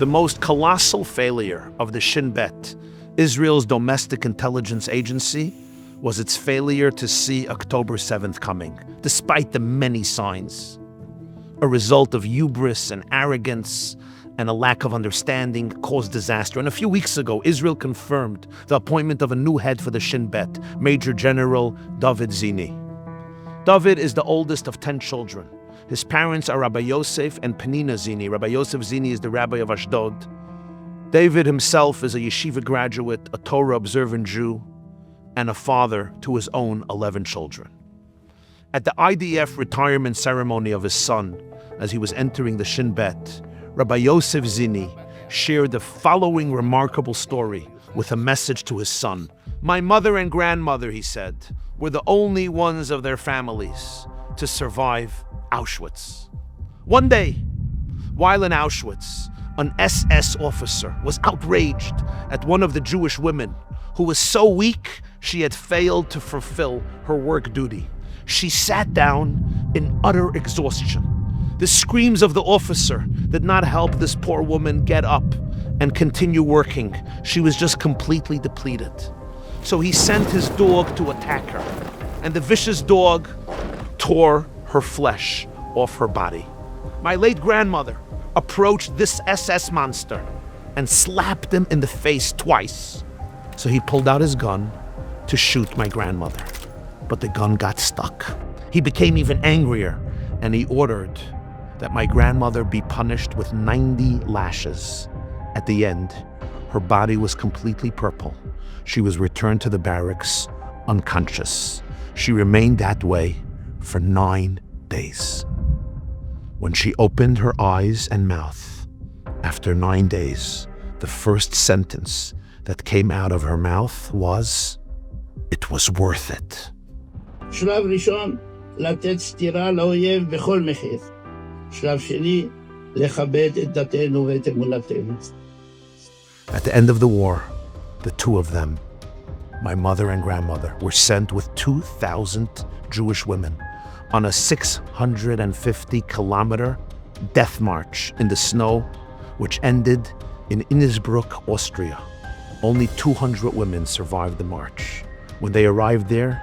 The most colossal failure of the Shin Bet, Israel's domestic intelligence agency, was its failure to see October 7th coming, despite the many signs. A result of hubris and arrogance and a lack of understanding caused disaster. And a few weeks ago, Israel confirmed the appointment of a new head for the Shin Bet, Major General David Zini. David is the oldest of 10 children. His parents are Rabbi Yosef and Penina Zini. Rabbi Yosef Zini is the rabbi of Ashdod. David himself is a yeshiva graduate, a Torah-observant Jew, and a father to his own 11 children. At the IDF retirement ceremony of his son, as he was entering the Shin Bet, Rabbi Yosef Zini shared the following remarkable story with a message to his son. My mother and grandmother, he said, were the only ones of their families to survive Auschwitz. One day, while in Auschwitz, an SS officer was outraged at one of the Jewish women who was so weak she had failed to fulfill her work duty. She sat down in utter exhaustion. The screams of the officer did not help this poor woman get up and continue working. She was just completely depleted. So he sent his dog to attack her, and the vicious dog tore her flesh off her body. My late grandmother approached this SS monster and slapped him in the face twice. So he pulled out his gun to shoot my grandmother, but the gun got stuck. He became even angrier, and he ordered that my grandmother be punished with 90 lashes. At the end, her body was completely purple. She was returned to the barracks unconscious. She remained that way for 9 days. When she opened her eyes and mouth, after 9 days, the first sentence that came out of her mouth was, "It was worth it." שלב ראשון, לתת סטירה לאויב בכל מחיר. שלב שני, לכבד את דתנו ואת אמונתנו. At the end of the war, the two of them, my mother and grandmother, were sent with 2,000 Jewish women on a 650-kilometer death march in the snow, which ended in Innsbruck, Austria. Only 200 women survived the march. When they arrived there,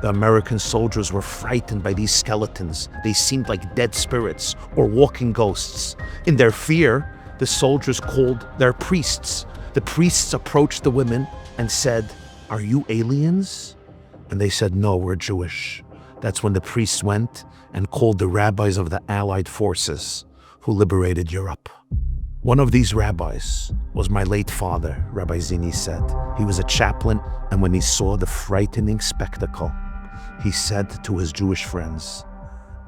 the American soldiers were frightened by these skeletons. They seemed like dead spirits or walking ghosts. In their fear, the soldiers called their priests. The priests approached the women and said, "Are you aliens?" And they said, "No, we're Jewish." That's when the priests went and called the rabbis of the Allied forces who liberated Europe. One of these rabbis was my late father, Rabbi Zini said. He was a chaplain, and when he saw the frightening spectacle, he said to his Jewish friends,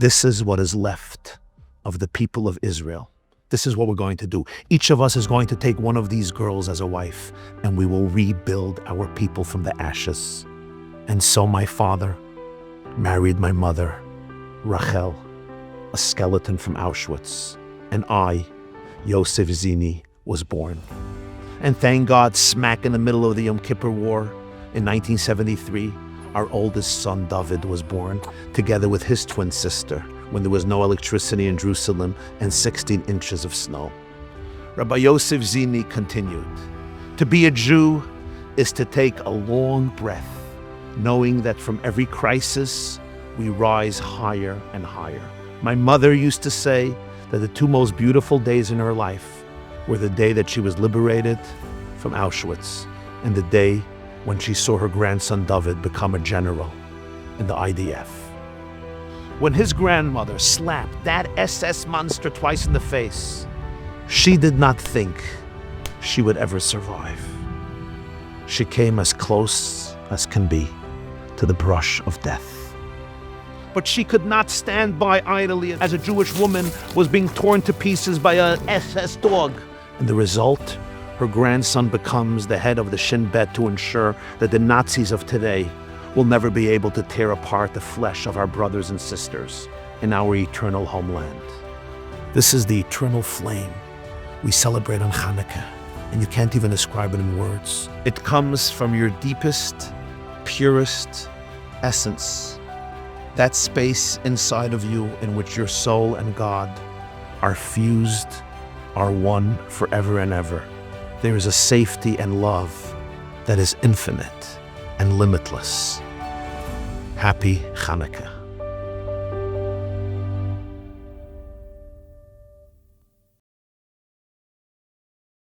"This is what is left of the people of Israel. This is what we're going to do. Each of us is going to take one of these girls as a wife, and we will rebuild our people from the ashes." And so my father married my mother, Rachel, a skeleton from Auschwitz, and I, Yosef Zini, was born. And thank God, smack in the middle of the Yom Kippur War in 1973, our oldest son, David, was born, together with his twin sister, when there was no electricity in Jerusalem and 16 inches of snow. Rabbi Yosef Zini continued, "To be a Jew is to take a long breath, knowing that from every crisis, we rise higher and higher. My mother used to say that the two most beautiful days in her life were the day that she was liberated from Auschwitz and the day when she saw her grandson David become a general in the IDF. When his grandmother slapped that SS monster twice in the face, she did not think she would ever survive. She came as close as can be to the brush of death. But she could not stand by idly as a Jewish woman was being torn to pieces by an SS dog. And the result, her grandson becomes the head of the Shin Bet to ensure that the Nazis of today will never be able to tear apart the flesh of our brothers and sisters in our eternal homeland. This is the eternal flame we celebrate on Hanukkah, and you can't even describe it in words. It comes from your deepest, purest essence, that space inside of you in which your soul and God are fused are one forever and ever. There is a safety and love that is infinite and limitless. Happy Hanukkah.